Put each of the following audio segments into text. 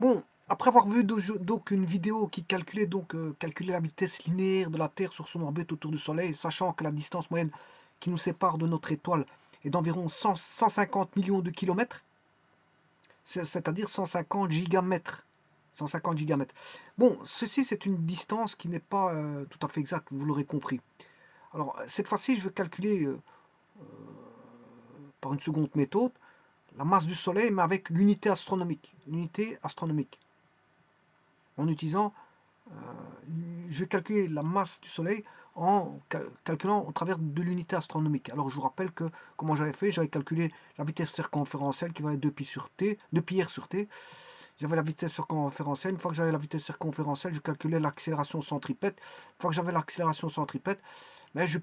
Bon, après avoir vu donc une vidéo qui calculait calculait la vitesse linéaire de la Terre sur son orbite autour du Soleil, sachant que la distance moyenne qui nous sépare de notre étoile est d'environ 150 millions de kilomètres, c'est-à-dire 150 gigamètres. 150 gigamètres. Bon, ceci c'est une distance qui n'est pas tout à fait exacte, vous l'aurez compris. Alors, cette fois-ci, je vais calculer par une seconde méthode la masse du Soleil, mais avec l'unité astronomique. L'unité astronomique. En utilisant, je vais calculer la masse du Soleil en calculant au travers de l'unité astronomique. Alors, je vous rappelle que, comment j'avais fait, j'avais calculé la vitesse circonférentielle qui valait 2 pi sur t, 2 pi r sur t. J'avais la vitesse circonférentielle. Une fois que j'avais la vitesse circonférentielle, je calculais l'accélération centripète. Une fois que j'avais l'accélération centripète, mais euh, je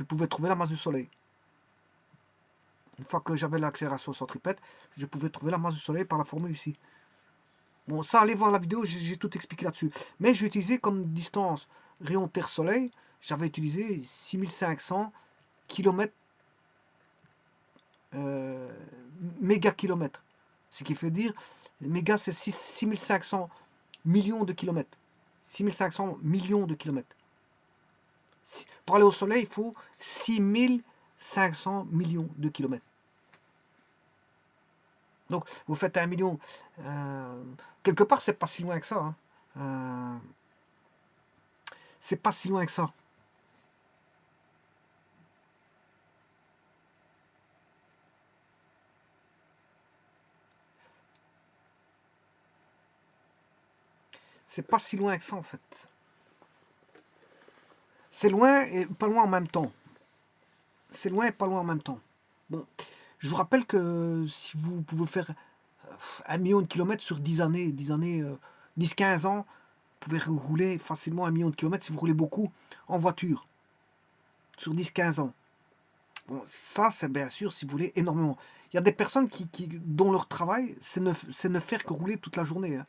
pouvais trouver la masse du Soleil. Une fois que j'avais l'accélération centripète, je pouvais trouver la masse du Soleil par la formule ici. Bon, ça, allez voir la vidéo, j'ai tout expliqué là-dessus. Mais j'ai utilisé comme distance rayon Terre-Soleil, j'avais utilisé 6500 km, mégakilomètres. Ce qui fait dire, méga c'est 6500 millions de kilomètres. 6500 millions de kilomètres. Pour aller au Soleil, il faut 6500 millions de kilomètres. Donc, vous faites 1 million. Quelque part, c'est pas si loin que ça. Hein. C'est pas si loin que ça. C'est pas si loin que ça, en fait. C'est loin et pas loin en même temps. C'est loin et pas loin en même temps. Bon, je vous rappelle que si vous pouvez faire 1 million de kilomètres sur 10 années, 10-15 ans, vous pouvez rouler facilement 1 million de kilomètres si vous roulez beaucoup en voiture sur 10-15 ans. Bon, ça, c'est bien sûr si vous voulez énormément. Il y a des personnes dont leur travail, c'est ne faire que rouler toute la journée. Hein.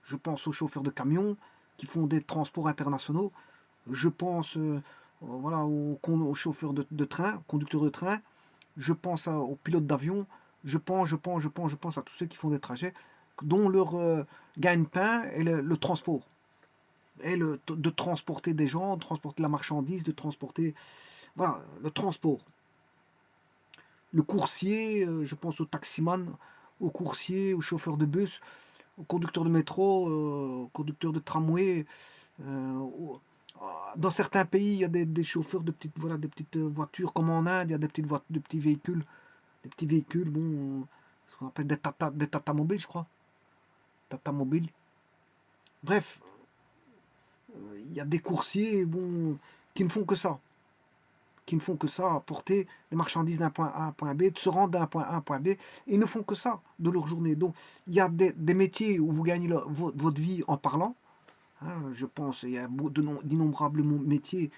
Je pense aux chauffeurs de camions qui font des transports internationaux. Je pense voilà, aux chauffeurs de train, conducteurs de train. Je pense aux pilotes d'avion. Je pense à tous ceux qui font des trajets dont leur gagne-pain est le transport. Et de transporter des gens, de transporter la marchandise, de transporter. Voilà, le transport. Le coursier, je pense au taximan, au coursier, au chauffeur de bus, au conducteur de métro, au conducteur de tramway. Dans certains pays, il y a des chauffeurs de petites voitures, comme en Inde, il y a des petits véhicules. Des petits véhicules, bon, ce qu'on appelle des Tata mobiles, je crois. Tata mobile. Bref, il y a des coursiers, bon, qui ne font que ça. Qui ne font que ça, porter les marchandises d'un point A à un point B, de se rendre d'un point A à un point B, et ils ne font que ça de leur journée. Donc, il y a des métiers où vous gagnez votre vie en parlant. Hein, je pense, il y a d'innombrables métiers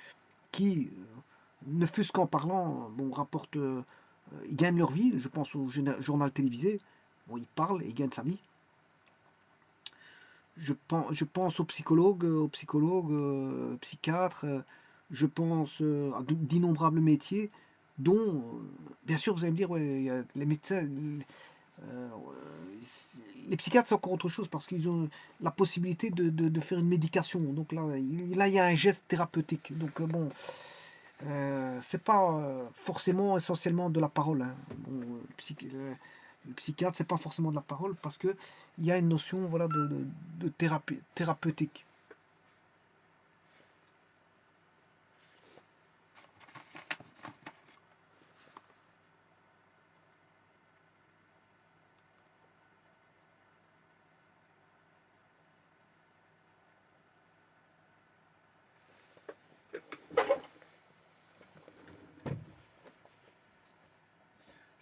qui, ne fût-ce qu'en parlant, bon, rapportent, ils gagnent leur vie. Je pense au journal télévisé, bon, ils parlent et ils gagnent sa vie. Je pense aux psychologues, psychiatres, je pense à d'innombrables métiers dont, bien sûr, vous allez me dire, ouais, y a les médecins, euh, les psychiatres, c'est encore autre chose parce qu'ils ont la possibilité de faire une médication. Donc là, il y a un geste thérapeutique. Donc bon, c'est pas forcément essentiellement de la parole. Hein. Bon, le psychiatre, c'est pas forcément de la parole parce que il y a une notion voilà, de thérapeutique.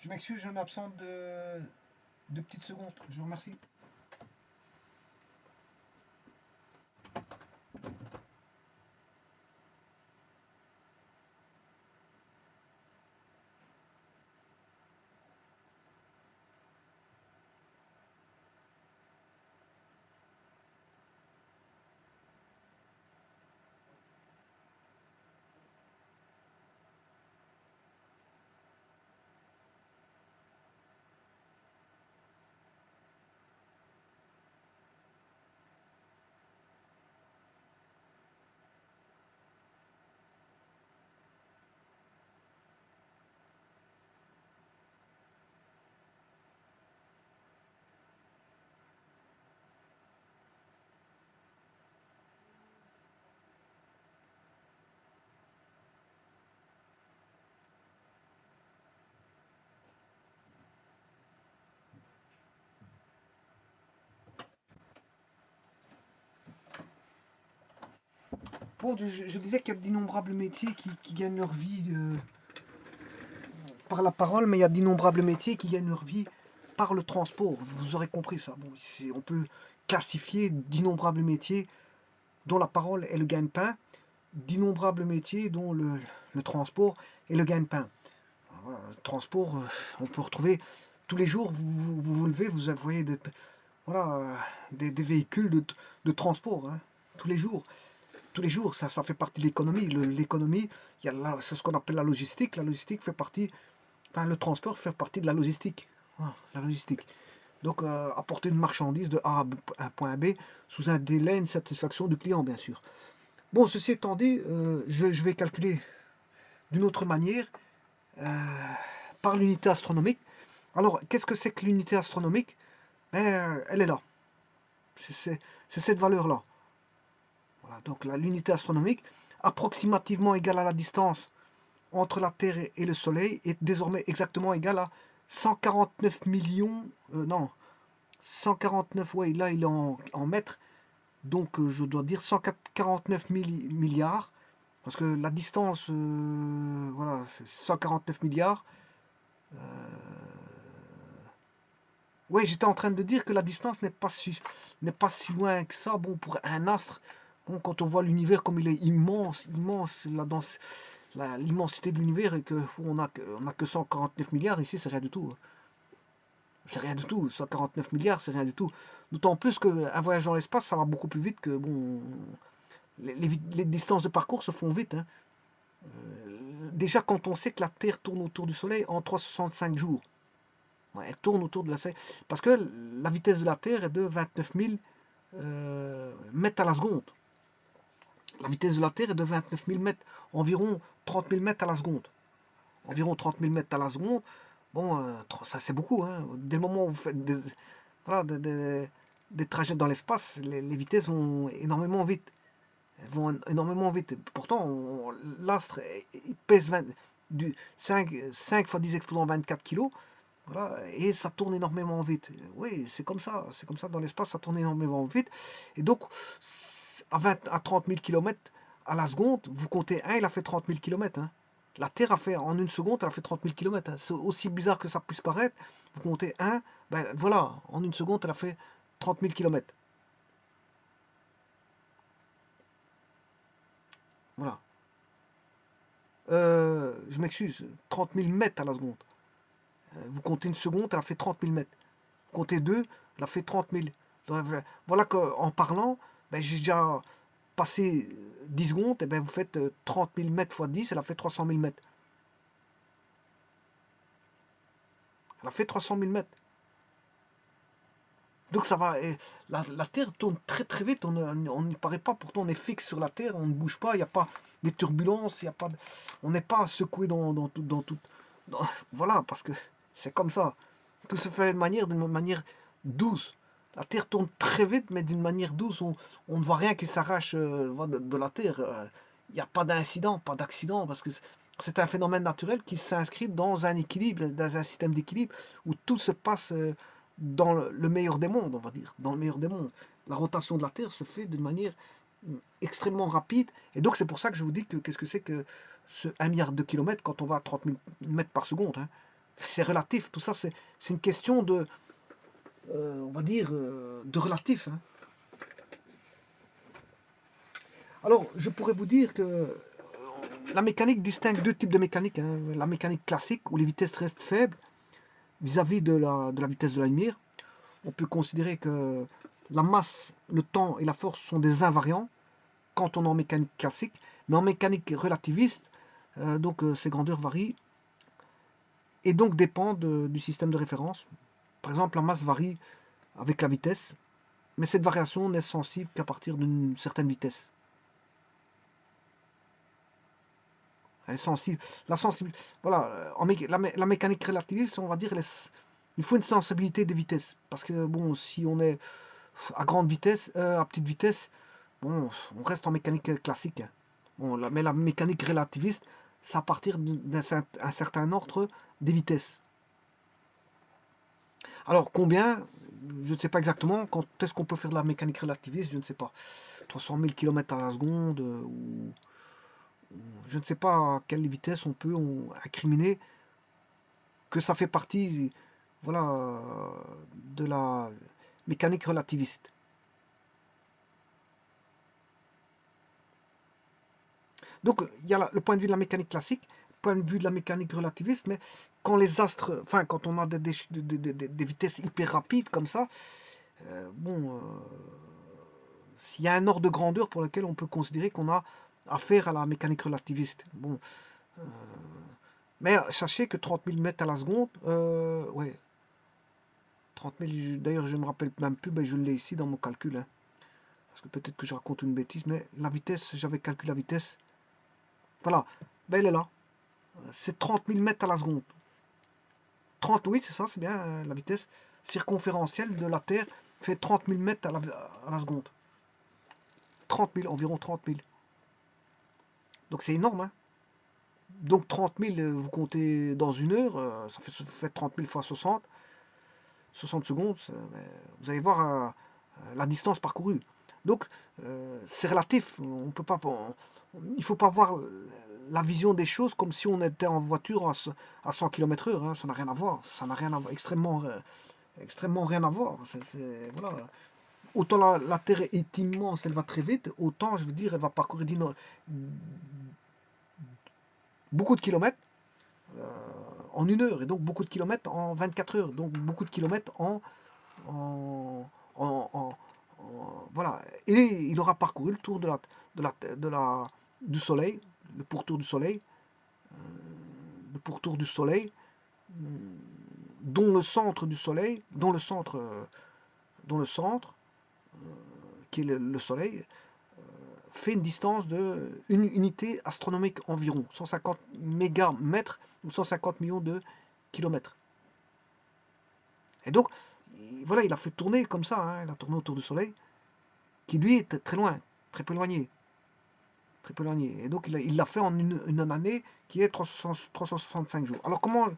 Je m'excuse, je m'absente de petites secondes. Je vous remercie. Bon, je disais qu'il y a d'innombrables métiers qui gagnent leur vie par la parole, mais il y a d'innombrables métiers qui gagnent leur vie par le transport. Vous aurez compris ça. Bon, on peut classifier d'innombrables métiers dont la parole est le gagne-pain, d'innombrables métiers dont le transport est le gagne-pain. Voilà, le transport, on peut retrouver tous les jours, vous levez, vous voyez voilà, des véhicules de transport, hein, tous les jours. Tous les jours, ça fait partie de l'économie. L'économie, c'est ce qu'on appelle la logistique. La logistique fait partie, enfin, le transport fait partie de la logistique. Voilà, la logistique. Donc, apporter une marchandise de A à un point B sous un délai, une satisfaction du client, bien sûr. Bon, ceci étant dit, je vais calculer d'une autre manière, par l'unité astronomique. Alors, qu'est-ce que c'est que l'unité astronomique? Elle est là. C'est cette valeur-là. Voilà, donc l'unité astronomique, approximativement égale à la distance entre la Terre et le Soleil, est désormais exactement égale à 149 millions, non, 149, ouais, là il est en mètres, donc je dois dire 149 milliards, parce que la distance, voilà, c'est 149 milliards. Oui, j'étais en train de dire que la distance n'est pas si loin que ça. Bon, pour un astre, bon, quand on voit l'univers comme il est immense, immense, l'immensité de l'univers, et que on a que 149 milliards, ici, c'est rien du tout. C'est rien du tout. 149 milliards, c'est rien du tout. D'autant plus qu'un voyage dans l'espace, ça va beaucoup plus vite que, bon, les distances de parcours se font vite, hein. Déjà, quand on sait que la Terre tourne autour du Soleil en 365 jours, ouais, elle tourne autour de la Terre, parce que la vitesse de la Terre est de 29 000 mètres à la seconde. La vitesse de la Terre est de 29 000 mètres, environ 30 000 mètres à la seconde. Environ 30 000 mètres à la seconde. Bon, ça c'est beaucoup, hein. Dès le moment où vous faites voilà, des trajets dans l'espace, les vitesses vont énormément vite. Elles vont énormément vite. Pourtant, l'astre il pèse 5 fois 10 exposant 24 kg. Voilà, et ça tourne énormément vite. Oui, c'est comme ça. C'est comme ça dans l'espace, ça tourne énormément vite. Et donc, à 30 000 km à la seconde, vous comptez 1, il a fait 30 000 km, hein. La Terre a fait, en une seconde, elle a fait 30 000 km, hein. C'est aussi bizarre que ça puisse paraître. Vous comptez 1, ben voilà, en une seconde, elle a fait 30 000 km. Voilà. Je m'excuse, 30 000 mètres à la seconde. Vous comptez une seconde, elle a fait 30 000 mètres. Vous comptez 2, elle a fait 30 000. Donc, voilà qu'en parlant, ben, j'ai déjà passé 10 secondes, et ben, vous faites 30 000 mètres fois 10, elle a fait 300 000 mètres. Elle a fait 300 000 mètres. Donc ça va, la Terre tourne très très vite, on n'y paraît pas, pourtant on est fixe sur la Terre, on ne bouge pas, il n'y a pas de turbulences, il y a pas on n'est pas secoué voilà, parce que c'est comme ça. Tout se fait d'une manière douce. La Terre tourne très vite, mais d'une manière douce, on ne voit rien qui s'arrache de la Terre. Il n'y a pas d'incident, pas d'accident, parce que c'est un phénomène naturel qui s'inscrit dans un équilibre, dans un système d'équilibre, où tout se passe dans le meilleur des mondes, on va dire, dans le meilleur des mondes. La rotation de la Terre se fait d'une manière extrêmement rapide, et donc c'est pour ça que je vous dis que qu'est-ce que c'est que ce 1 milliard de kilomètres quand on va à 30 000 mètres par seconde, hein. C'est relatif, tout ça c'est une question de, on va dire, de relatif, hein. Alors, je pourrais vous dire que la mécanique distingue deux types de mécanique, hein. La mécanique classique, où les vitesses restent faibles vis-à-vis de la vitesse de la lumière. On peut considérer que la masse, le temps et la force sont des invariants quand on est en mécanique classique, mais en mécanique relativiste, ces grandeurs varient et donc dépendent du système de référence. Par exemple, la masse varie avec la vitesse, mais cette variation n'est sensible qu'à partir d'une certaine vitesse. Elle est sensible. Voilà, la mécanique relativiste, on va dire, il faut une sensibilité des vitesses. Parce que, bon, si on est à grande vitesse, à petite vitesse, bon, on reste en mécanique classique, hein. Bon, mais la mécanique relativiste, c'est à partir d'un certain ordre des vitesses. Alors, combien? je ne sais pas exactement quand est-ce qu'on peut faire de la mécanique relativiste, je ne sais pas. 300 000 km à la seconde, ou je ne sais pas à quelle vitesse on peut incriminer que ça fait partie, voilà, de la mécanique relativiste. Donc, il y a le point de vue de la mécanique classique, le point de vue de la mécanique relativiste, mais quand les astres, enfin, quand on a des vitesses hyper rapides comme ça, bon, s'il y a un ordre de grandeur pour lequel on peut considérer qu'on a affaire à la mécanique relativiste. Bon, mais sachez que 30 000 mètres à la seconde, ouais, 30 000, d'ailleurs je ne me rappelle même plus, ben, je l'ai ici dans mon calcul, hein, parce que peut-être que je raconte une bêtise, mais la vitesse, j'avais calculé la vitesse, voilà, ben elle est là, c'est 30 000 mètres à la seconde. 30, oui, c'est ça, c'est bien, la vitesse circonférentielle de la Terre fait 30 000 mètres à la seconde. 30 000, environ 30 000. Donc c'est énorme, hein. Donc 30 000, vous comptez dans une heure, ça fait 30 000 fois 60 secondes, vous allez voir la distance parcourue. Donc c'est relatif, on peut pas, il ne faut pas voir la vision des choses comme si on était en voiture à 100 km/h, hein, ça n'a rien à voir, extrêmement rien à voir. Voilà. Autant la Terre est immense, elle va très vite, autant je veux dire, elle va parcourir beaucoup de kilomètres en une heure, et donc beaucoup de kilomètres en 24 heures, donc beaucoup de kilomètres en, en- en- voilà. Et il aura parcouru le tour du Soleil, le pourtour du Soleil, le pourtour du Soleil, dont le centre du Soleil, dont le centre, qui est le Soleil, fait une distance de une unité astronomique environ, 150 mégamètres ou 150 millions de kilomètres. Et donc, voilà, il a fait tourner comme ça, hein, il a tourné autour du Soleil, qui lui est très loin, très peu éloigné. Très peu éloigné. Et donc, il l'a fait en une année qui est 365 jours. Alors, comment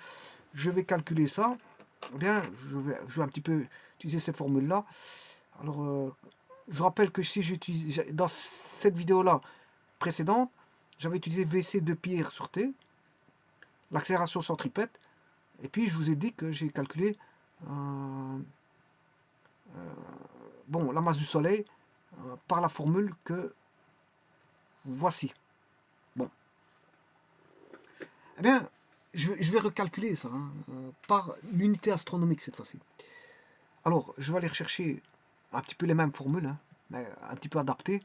je vais calculer ça? Eh bien, je vais un petit peu utiliser ces formules-là. Alors, je rappelle que si j'utilise, dans cette vidéo-là précédente, j'avais utilisé VC de Pierre sur T, l'accélération centripète, et puis je vous ai dit que j'ai calculé bon, la masse du Soleil par la formule que voici. Bon, eh bien, je vais recalculer ça hein, par l'unité astronomique cette fois-ci. Alors, je vais aller rechercher un petit peu les mêmes formules, hein, mais un petit peu adaptées.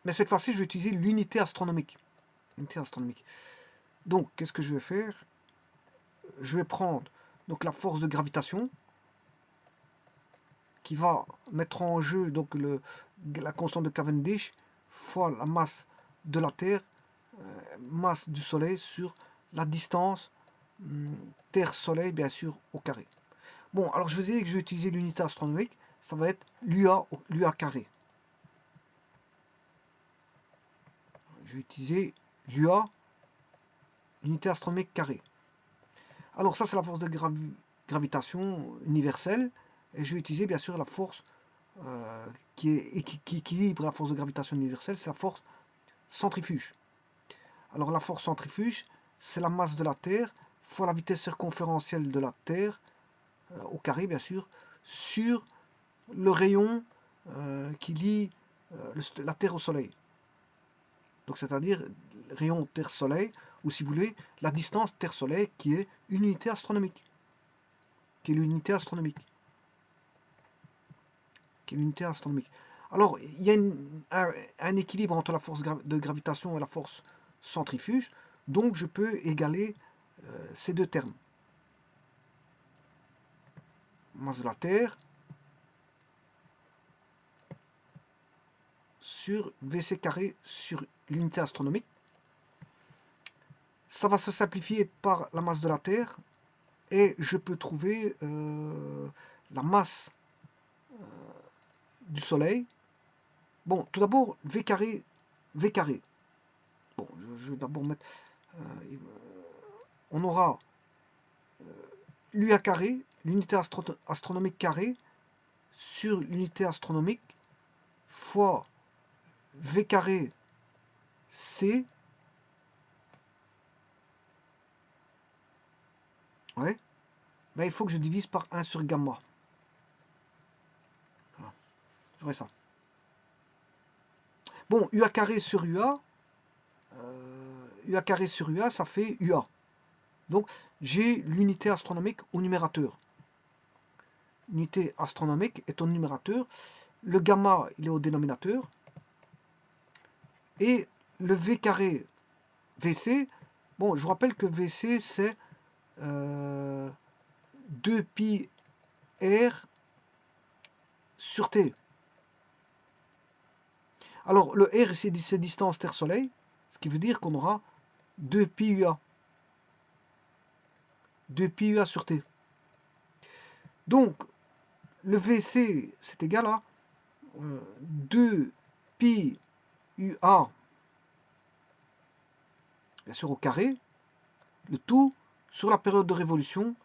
Mais cette fois-ci, je vais utiliser l'unité astronomique. Unité astronomique. Donc, qu'est-ce que je vais faire? Je vais prendre donc la force de gravitation qui va mettre en jeu donc la constante de Cavendish fois la masse de la Terre, masse du Soleil sur la distance Terre-Soleil, bien sûr, au carré. Bon, alors je vous ai dit que je vais utiliser l'unité astronomique, ça va être l'UA carré. Je vais utiliser l'UA, l'unité astronomique carré. Alors ça, c'est la force de gravitation universelle, et je vais utiliser bien sûr la force qui équilibre la force de gravitation universelle, c'est la force centrifuge. Alors la force centrifuge, c'est la masse de la Terre fois la vitesse circonférentielle de la Terre, au carré bien sûr, sur le rayon qui lie la Terre au Soleil. Donc c'est-à-dire le rayon Terre-Soleil, ou si vous voulez, la distance Terre-Soleil qui est une unité astronomique. Qui est l'unité astronomique. Qui est l'unité astronomique. Alors, il y a un équilibre entre la force de gravitation et la force centrifuge, donc je peux égaler ces deux termes. Masse de la Terre sur VC carré sur l'unité astronomique. Ça va se simplifier par la masse de la Terre et je peux trouver la masse du Soleil. Bon, tout d'abord, V carré. Bon, je vais d'abord mettre on aura l'UA carré, l'unité astronomique carrée, sur l'unité astronomique, fois V carré C, ouais, ben, il faut que je divise par 1 sur gamma. Voilà. J'aurai ça. Bon, UA carré sur UA, UA carré sur UA, ça fait UA. Donc, j'ai l'unité astronomique au numérateur. L'unité astronomique est au numérateur. Le gamma, il est au dénominateur. Et le V carré VC, bon, je vous rappelle que VC, c'est 2pi R sur T. Alors, le R, c'est distance Terre-Soleil, ce qui veut dire qu'on aura 2pi UA. 2pi UA sur T. Donc, le VC, c'est égal à 2pi UA, bien sûr au carré, le tout sur la période de révolution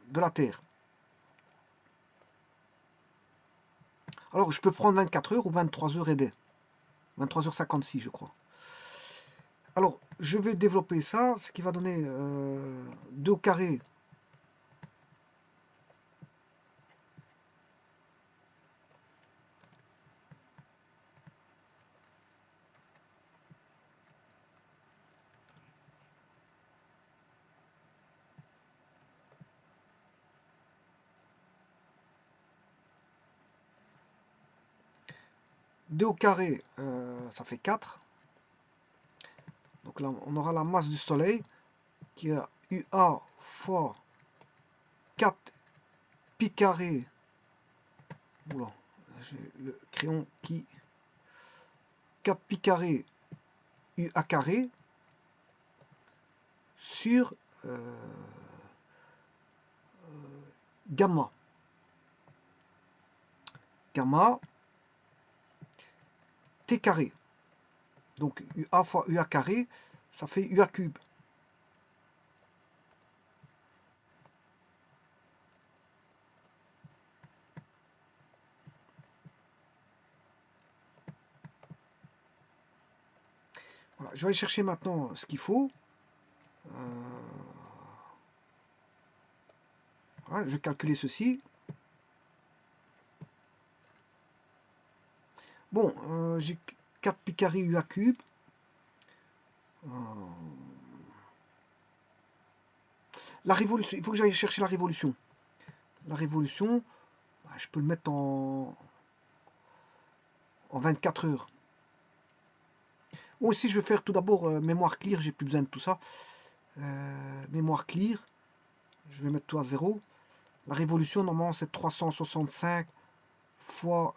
de la Terre. Alors, je peux prendre 24 heures ou 23 heures et des. 23h56, je crois. Alors, je vais développer ça, ce qui va donner 2 au carré. Deux au carré, ça fait 4. Donc là, on aura la masse du Soleil qui est UA fois 4 pi carré. Oula, j'ai le crayon qui... 4 pi carré UA carré sur gamma. Gamma T carré. Donc UA fois UA carré, ça fait UA cube. Voilà, je vais aller chercher maintenant ce qu'il faut. Voilà, je vais calculer ceci. Bon, j'ai 4 pi carré UA cube. La révolution, il faut que j'aille chercher la révolution. La révolution, je peux le mettre en 24 heures. Ou si je vais faire tout d'abord mémoire clear, j'ai plus besoin de tout ça. Mémoire clear, je vais mettre tout à 0. La révolution, normalement, c'est 365 fois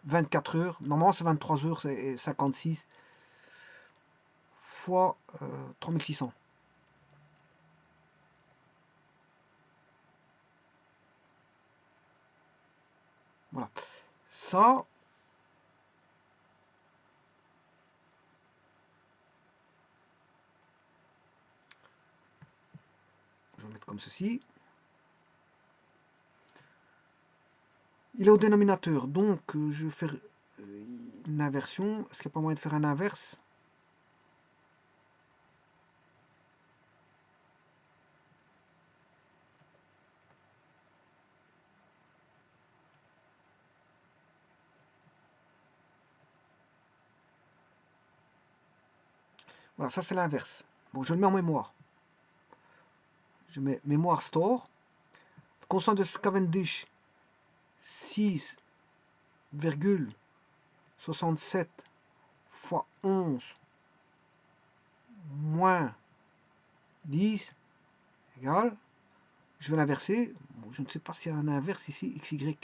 24 heures. Normalement, c'est 23 heures, c'est 56 fois 3600. Voilà. Ça, je vais mettre comme ceci. Il est au dénominateur, donc je vais faire une inversion. Est-ce qu'il n'y a pas moyen de faire un inverse? Voilà, ça c'est l'inverse. Bon, je le mets en mémoire. Je mets mémoire store. Constante de Cavendish, 6,67 fois 11 moins 10 égale. Je vais l'inverser. Bon, je ne sais pas s'il y a un inverse ici, XY.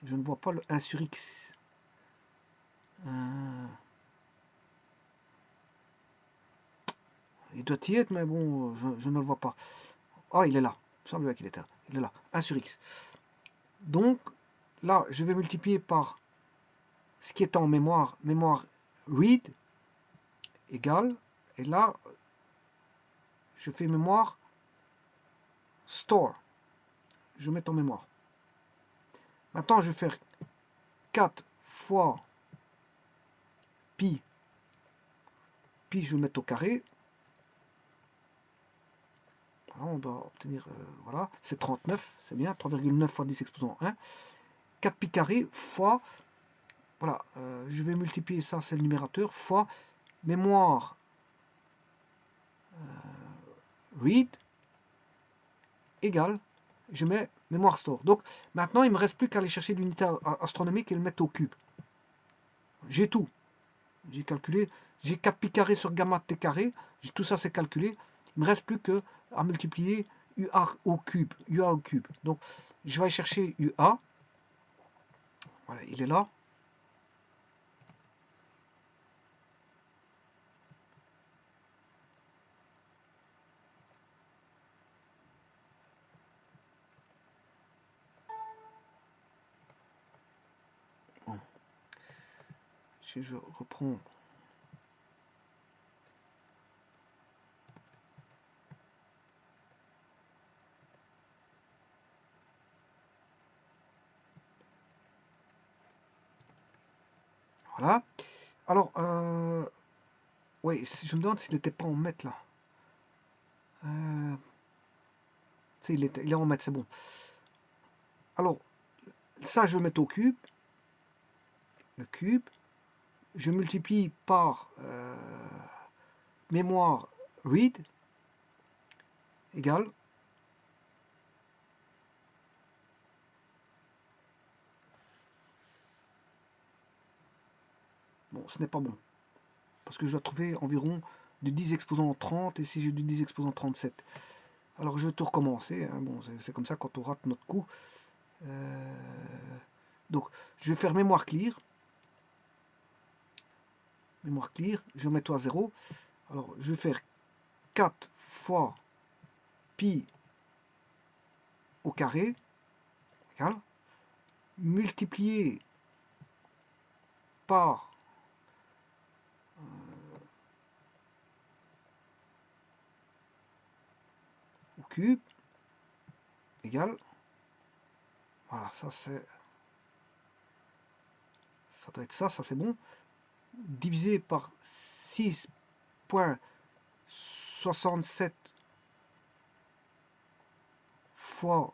Je ne vois pas le 1 sur X. Il doit y être, mais bon, je ne le vois pas. Ah, il est là. Il me semble qu'il était là. Il est là. 1 sur X. Donc, là, je vais multiplier par ce qui est en mémoire, mémoire read, égale, et là, je fais mémoire store. Je mets en mémoire. Maintenant, je vais faire 4 fois pi. Pi, je vais mettre au carré. Voilà, on doit obtenir, voilà, c'est 39, c'est bien, 3,9 fois 10 exposant 1. 4 pi carré fois, voilà, je vais multiplier ça, c'est le numérateur, fois mémoire read égale, je mets mémoire store. Donc maintenant, il ne me reste plus qu'à aller chercher l'unité astronomique et le mettre au cube. J'ai tout. J'ai calculé, j'ai 4 pi carré sur gamma t carré, tout ça c'est calculé. Il ne me reste plus que à multiplier UA au cube. UA au cube. Donc je vais aller chercher UA. Voilà, il est là. Bon. Si je reprends. Voilà. Alors, oui, je me demande s'il n'était pas en mètres là. Il est en mètres, c'est bon. Alors, ça, je vais mettre au cube. Le cube. Je multiplie par mémoire read égale. Bon, ce n'est pas bon. Parce que je dois trouver environ de 10 exposants 30, et si j'ai du 10 exposants 37. Alors je vais tout recommencer, hein. Bon, c'est comme ça quand on rate notre coup. Donc je vais faire mémoire clear. Mémoire clear, je vais mettre à 0. Alors je vais faire 4 fois pi au carré, égal, multiplié par au cube, égal, voilà, ça c'est, ça doit être ça, ça c'est bon, divisé par 6,67 fois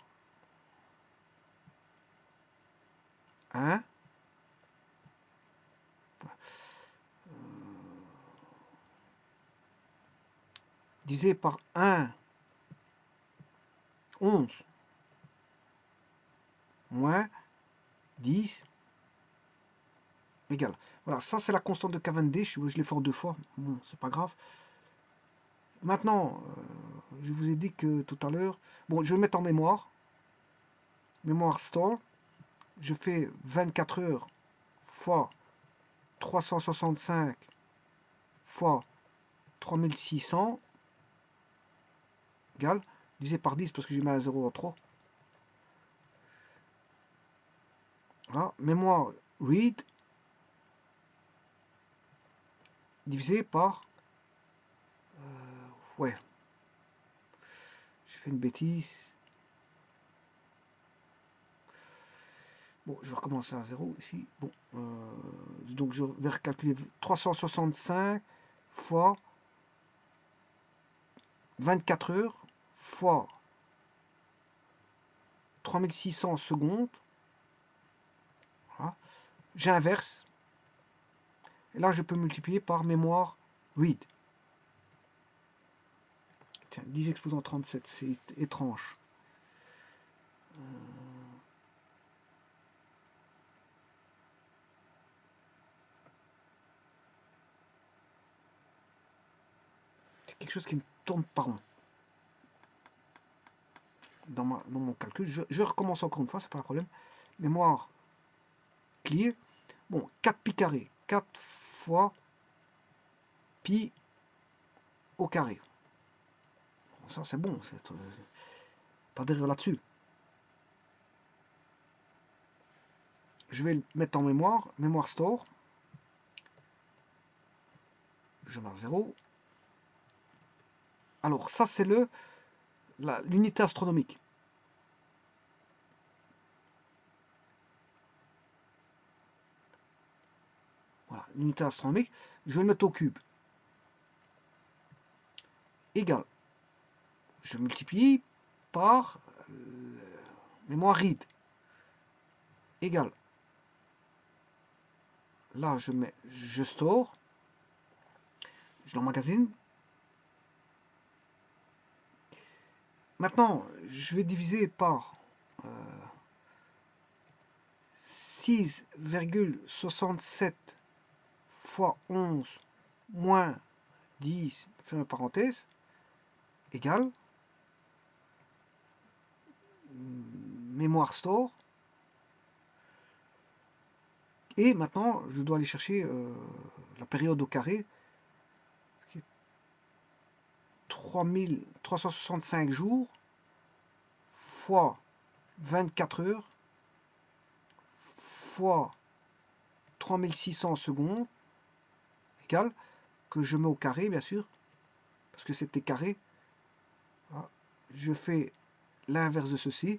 1, divisé par 1, 11, moins 10, égal. Voilà, ça c'est la constante de Cavendish, je l'ai fait en 2 fois, bon, c'est pas grave. Maintenant, je vous ai dit que tout à l'heure, bon, je vais mettre en mémoire, mémoire store, je fais 24 heures fois 365 fois 3600 égale, divisé par 10 parce que j'ai mis un 0 en 3. Voilà, mémoire read divisé par, ouais, j'ai fait une bêtise. Bon, je vais recommencer à 0 ici. Bon, donc je vais recalculer 365 fois 24 heures fois 3600 secondes. Voilà. J'inverse. Et là, je peux multiplier par mémoire read. Tiens, 10 exposant 37, c'est étrange. C'est quelque chose qui ne tourne pas rond. Dans mon calcul, je recommence encore une fois, c'est pas un problème. Mémoire clear. Bon, 4 pi carré. 4 fois pi au carré. Bon, ça c'est bon, pas d'erreur là-dessus. je vais le mettre en mémoire store. Je marque 0. Alors, ça, c'est l'unité astronomique. Voilà, l'unité astronomique. Je vais le mettre au cube. Égal. Je multiplie par mémoire read. Égal. Là, je store. Je l'emmagasine. Maintenant, je vais diviser par 6,67 fois 11 moins 10, ferme parenthèse, égale mémoire store. Et maintenant, je dois aller chercher la période au carré, qui est 3365 jours fois 24 heures fois 3600 secondes, égale, que je mets au carré, bien sûr, parce que c'était carré. Voilà. Je fais l'inverse de ceci,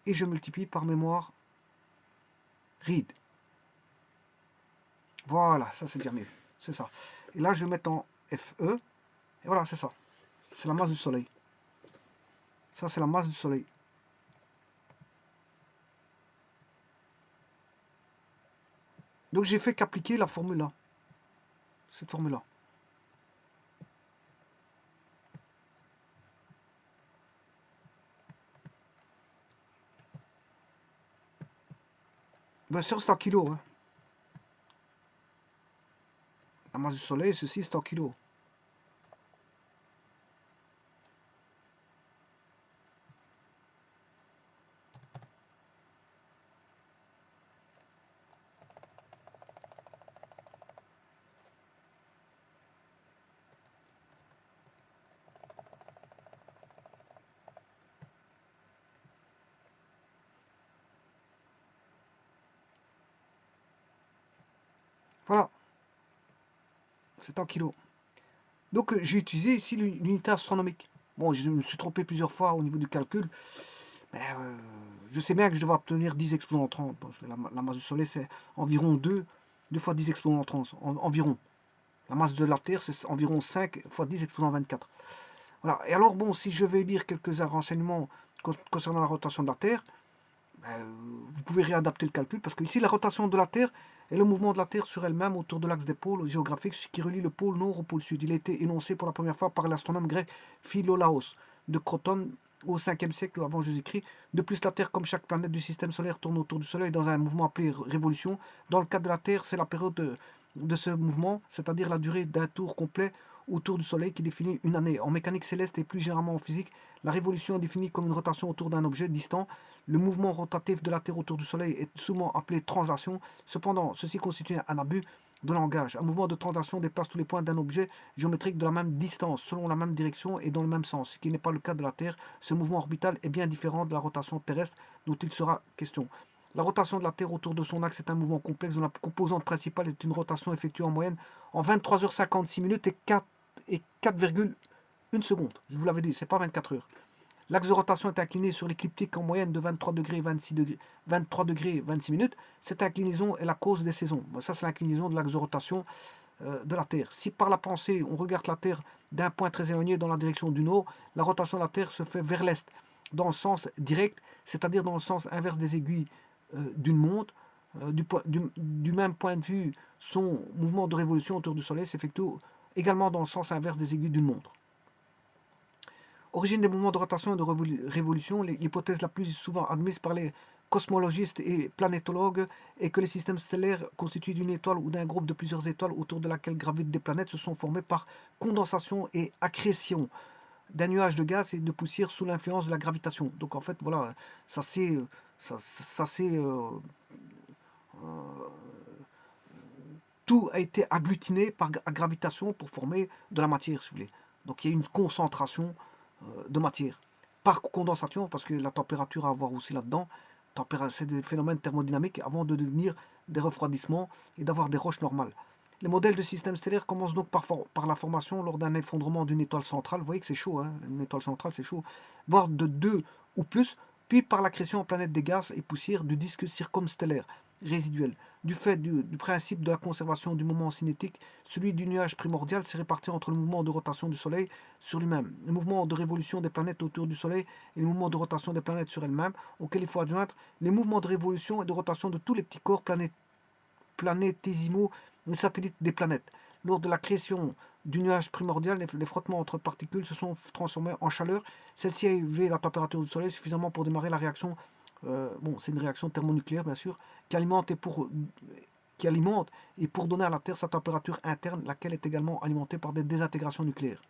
et je multiplie par mémoire read. Voilà, ça c'est déjà mieux. C'est ça. Et là, je vais mettre en FE. Et voilà, c'est ça. C'est la masse du Soleil. Ça, c'est la masse du Soleil. Donc, j'ai fait qu'appliquer la formule là. Cette formule-là. Bien sûr, c'est en kilos. Hein. La masse du Soleil, ceci, c'est en kilos. Voilà. C'est en kilos. Donc, j'ai utilisé ici l'unité astronomique. Bon, je me suis trompé plusieurs fois au niveau du calcul. Mais je sais bien que je devrais obtenir 10 exposants 30. Parce que la masse du Soleil, c'est environ 2 fois 10 exposants 30. Environ. La masse de la Terre, c'est environ 5 fois 10 exposant 24. Voilà. Et alors, bon, si je vais lire quelques renseignements concernant la rotation de la Terre, vous pouvez réadapter le calcul, parce que ici, la rotation de la Terre est le mouvement de la Terre sur elle-même autour de l'axe des pôles géographiques qui relie le pôle nord au pôle sud. Il a été énoncé pour la première fois par l'astronome grec Philolaos de Crotone au 5e siècle avant Jésus-Christ. De plus, la Terre, comme chaque planète du système solaire, tourne autour du Soleil dans un mouvement appelé révolution. Dans le cas de la Terre, c'est la période de ce mouvement, c'est-à-dire la durée d'un tour complet autour du Soleil qui définit une année. En mécanique céleste et plus généralement en physique, la révolution est définie comme une rotation autour d'un objet distant. Le mouvement rotatif de la Terre autour du Soleil est souvent appelé translation. Cependant, ceci constitue un abus de langage. Un mouvement de translation déplace tous les points d'un objet géométrique de la même distance, selon la même direction et dans le même sens, ce qui n'est pas le cas de la Terre. Ce mouvement orbital est bien différent de la rotation terrestre dont il sera question. La rotation de la Terre autour de son axe est un mouvement complexe dont la composante principale est une rotation effectuée en moyenne en 23h56 minutes et 4,1 secondes. Je vous l'avais dit, c'est pas 24 heures. L'axe de rotation est incliné sur l'écliptique en moyenne de 23 degrés 26 minutes. Cette inclinaison est la cause des saisons. Bon, ça, c'est l'inclinaison de l'axe de rotation de la Terre. Si par la pensée, on regarde la Terre d'un point très éloigné dans la direction du nord, la rotation de la Terre se fait vers l'est, dans le sens direct, c'est-à-dire dans le sens inverse des aiguilles d'une montre. Du même point de vue, son mouvement de révolution autour du Soleil s'effectue également dans le sens inverse des aiguilles d'une montre. Origine des mouvements de rotation et de révolution, l'hypothèse la plus souvent admise par les cosmologistes et planétologues est que les systèmes stellaires constitués d'une étoile ou d'un groupe de plusieurs étoiles autour de laquelle gravitent des planètes se sont formés par condensation et accrétion d'un nuage de gaz et de poussière sous l'influence de la gravitation. Donc en fait, voilà, ça c'est tout a été agglutiné par gravitation pour former de la matière, si vous voulez. Donc il y a une concentration de matière. Par condensation, parce que la température à avoir aussi là-dedans, c'est des phénomènes thermodynamiques avant de devenir des refroidissements et d'avoir des roches normales. Les modèles de systèmes stellaires commencent donc par la formation lors d'un effondrement d'une étoile centrale. Vous voyez que c'est chaud, hein, une étoile centrale, c'est chaud. Voire de deux ou plus, puis par l'accrétion en planètes des gaz et poussières du disque circumstellaire résiduel. Du fait du principe de la conservation du moment cinétique, celui du nuage primordial s'est réparti entre le mouvement de rotation du Soleil sur lui-même, le mouvement de révolution des planètes autour du Soleil et le mouvement de rotation des planètes sur elles-mêmes, auquel il faut adjoindre les mouvements de révolution et de rotation de tous les petits corps planétésimaux, les satellites des planètes. Lors de la création du nuage primordial, les frottements entre particules se sont transformés en chaleur. Celle-ci a élevé la température du Soleil suffisamment pour démarrer la réaction. C'est une réaction thermonucléaire, bien sûr, qui alimente et pour donner à la Terre sa température interne, laquelle est également alimentée par des désintégrations nucléaires.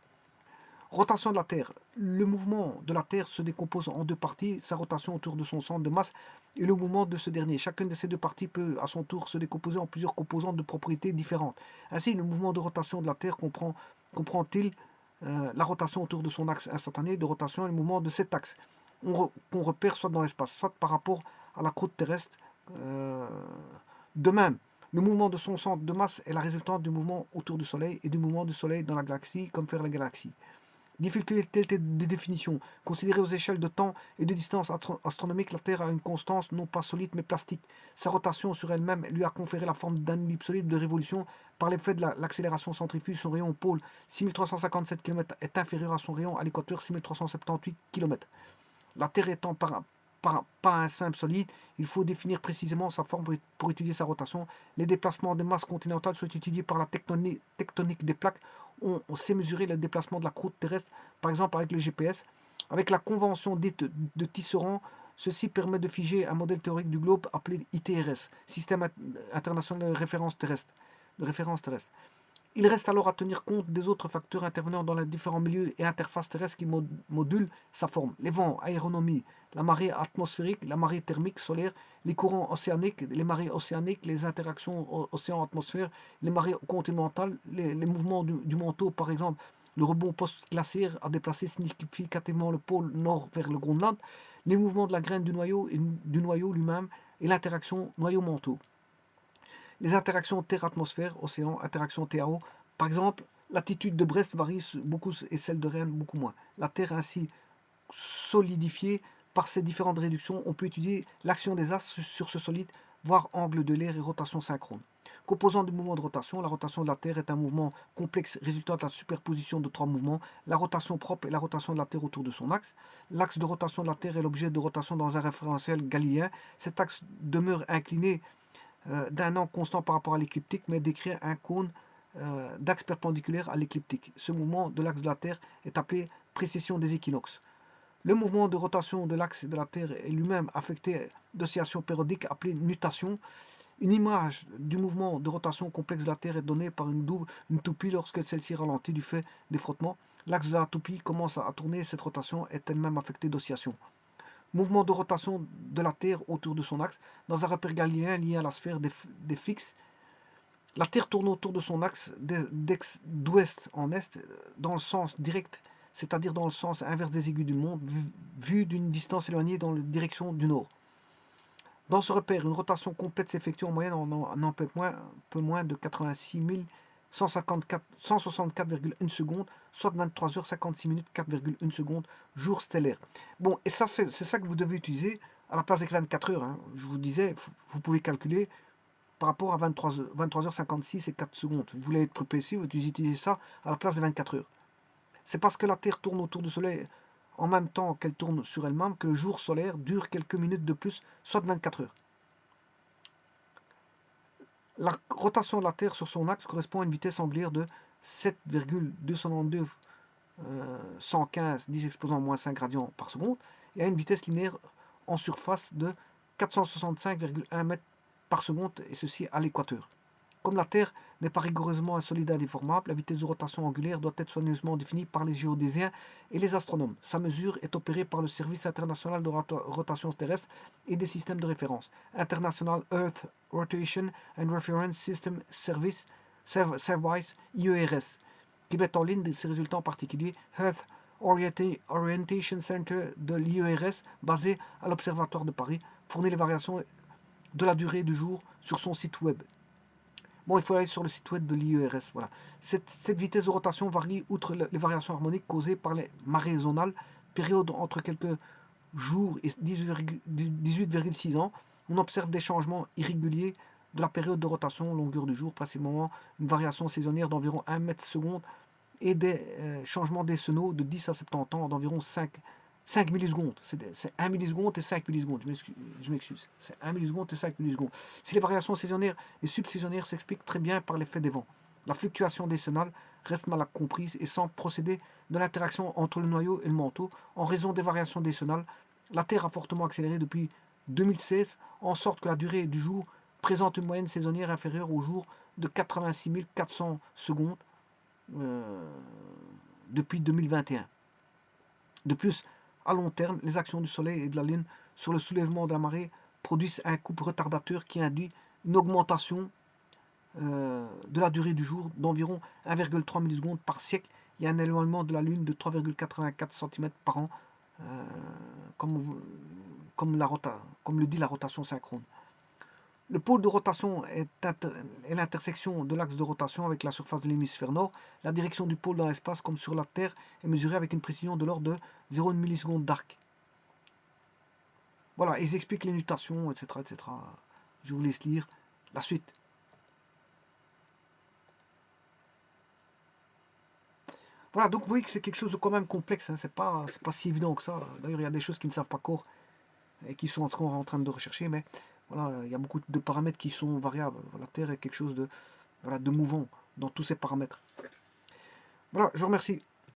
Rotation de la Terre. Le mouvement de la Terre se décompose en deux parties, sa rotation autour de son centre de masse et le mouvement de ce dernier. Chacune de ces deux parties peut à son tour se décomposer en plusieurs composantes de propriétés différentes. Ainsi, le mouvement de rotation de la Terre comprend-il la rotation autour de son axe instantané de rotation et le mouvement de cet axe qu'on repère soit dans l'espace, soit par rapport à la croûte terrestre. De même, le mouvement de son centre de masse est la résultante du mouvement autour du Soleil et du mouvement du Soleil dans la galaxie, comme faire la galaxie. Difficulté de définition. Considérée aux échelles de temps et de distance astronomique, la Terre a une constance non pas solide mais plastique. Sa rotation sur elle-même lui a conféré la forme d'un ellipsoïde de révolution par l'effet de l'accélération centrifuge. Son rayon au pôle 6357 km est inférieur à son rayon à l'équateur 6378 km. La Terre étant pas un simple solide, il faut définir précisément sa forme pour étudier sa rotation. Les déplacements des masses continentales sont étudiés par la tectonique des plaques. On sait mesurer le déplacement de la croûte terrestre, par exemple avec le GPS. Avec la convention dite de Tisserand, ceci permet de figer un modèle théorique du globe appelé ITRS, Système international de référence terrestre. Il reste alors à tenir compte des autres facteurs intervenant dans les différents milieux et interfaces terrestres qui modulent sa forme. Les vents, aéronomie, la marée atmosphérique, la marée thermique solaire, les courants océaniques, les marées océaniques, les interactions océan-atmosphère, les marées continentales, les mouvements du manteau, par exemple. Le rebond post-glaciaire a déplacé significativement le pôle nord vers le Groenland, les mouvements de la graine du noyau et du noyau lui-même et l'interaction noyau-manteau. Les interactions Terre-atmosphère, océan, interaction TAO. Par exemple, l'attitude de Brest varie beaucoup et celle de Rennes beaucoup moins. La Terre ainsi solidifiée par ces différentes réductions, on peut étudier l'action des astres sur ce solide, voire angle de l'air et rotation synchrone. Composant du mouvement de rotation, la rotation de la Terre est un mouvement complexe résultant de la superposition de trois mouvements, la rotation propre et la rotation de la Terre autour de son axe. L'axe de rotation de la Terre est l'objet de rotation dans un référentiel galiléen. Cet axe demeure incliné d'un angle constant par rapport à l'écliptique, mais décrit un cône d'axe perpendiculaire à l'écliptique. Ce mouvement de l'axe de la Terre est appelé précession des équinoxes. Le mouvement de rotation de l'axe de la Terre est lui-même affecté d'oscillations périodiques appelées nutations. Une image du mouvement de rotation complexe de la Terre est donnée par une toupie lorsque celle-ci ralentit du fait des frottements. L'axe de la toupie commence à tourner, cette rotation est elle-même affectée d'oscillations. Mouvement de rotation de la Terre autour de son axe. Dans un repère galiléen lié à la sphère des fixes, la Terre tourne autour de son axe d'ouest en est dans le sens direct, c'est-à-dire dans le sens inverse des aiguilles du monde, vu d'une distance éloignée dans la direction du nord. Dans ce repère, une rotation complète s'effectue en moyenne en un peu moins de 86 164,1 secondes, soit 23h56 minutes 4,1 secondes, jour stellaire. Bon, et ça, c'est ça que vous devez utiliser à la place des 24 heures. Hein. Je vous disais, vous pouvez calculer par rapport à 23h56 et 4 secondes. Vous voulez être plus précis, vous utilisez ça à la place des 24 heures. C'est parce que la Terre tourne autour du Soleil en même temps qu'elle tourne sur elle-même que le jour solaire dure quelques minutes de plus, soit 24 heures. La rotation de la Terre sur son axe correspond à une vitesse angulaire de 7,292 115 10 exposant moins 5 radians par seconde et à une vitesse linéaire en surface de 465,1 mètres par seconde, et ceci à l'équateur. Comme la Terre n'est pas rigoureusement un solide indéformable, la vitesse de rotation angulaire doit être soigneusement définie par les géodésiens et les astronomes. Sa mesure est opérée par le Service international de rotation terrestre et des systèmes de référence, International Earth Rotation and Reference System Service, IERS, qui met en ligne ses résultats en particulier Earth Orientation Center de l'IERS, basé à l'Observatoire de Paris, fournit les variations de la durée du jour sur son site web. Bon, il faut aller sur le site web de l'IERS. Voilà. Cette vitesse de rotation varie outre les variations harmoniques causées par les marées zonales, période entre quelques jours et 18,6 ans. On observe des changements irréguliers de la période de rotation, longueur du jour, principalement une variation saisonnière d'environ 1 mètre seconde et des changements décennaux de 10 à 70 ans d'environ 5 millisecondes. C'est 1 milliseconde et 5 millisecondes. Je m'excuse. C'est 1 milliseconde et 5 millisecondes. Si les variations saisonnières et subsaisonnières s'expliquent très bien par l'effet des vents, la fluctuation décennale reste mal comprise et semble procéder de l'interaction entre le noyau et le manteau. En raison des variations décennales, la Terre a fortement accéléré depuis 2016, en sorte que la durée du jour présente une moyenne saisonnière inférieure au jour de 86 400 secondes depuis 2021. De plus, à long terme, les actions du Soleil et de la Lune sur le soulèvement de la marée produisent un couple retardateur qui induit une augmentation de la durée du jour d'environ 1,3 millisecondes par siècle et un éloignement de la Lune de 3,84 cm par an, comme le dit la rotation synchrone. Le pôle de rotation est l'intersection de l'axe de rotation avec la surface de l'hémisphère nord. La direction du pôle dans l'espace, comme sur la Terre, est mesurée avec une précision de l'ordre de 0,1 milliseconde d'arc. Voilà, ils expliquent les nutations, etc., etc. Je vous laisse lire la suite. Voilà, donc vous voyez que c'est quelque chose de quand même complexe, hein. C'est pas si évident que ça. D'ailleurs, il y a des choses qu'ils ne savent pas encore et qui sont en train de rechercher, mais voilà, il y a beaucoup de paramètres qui sont variables. La Terre est quelque chose de mouvant dans tous ces paramètres. Voilà, je vous remercie.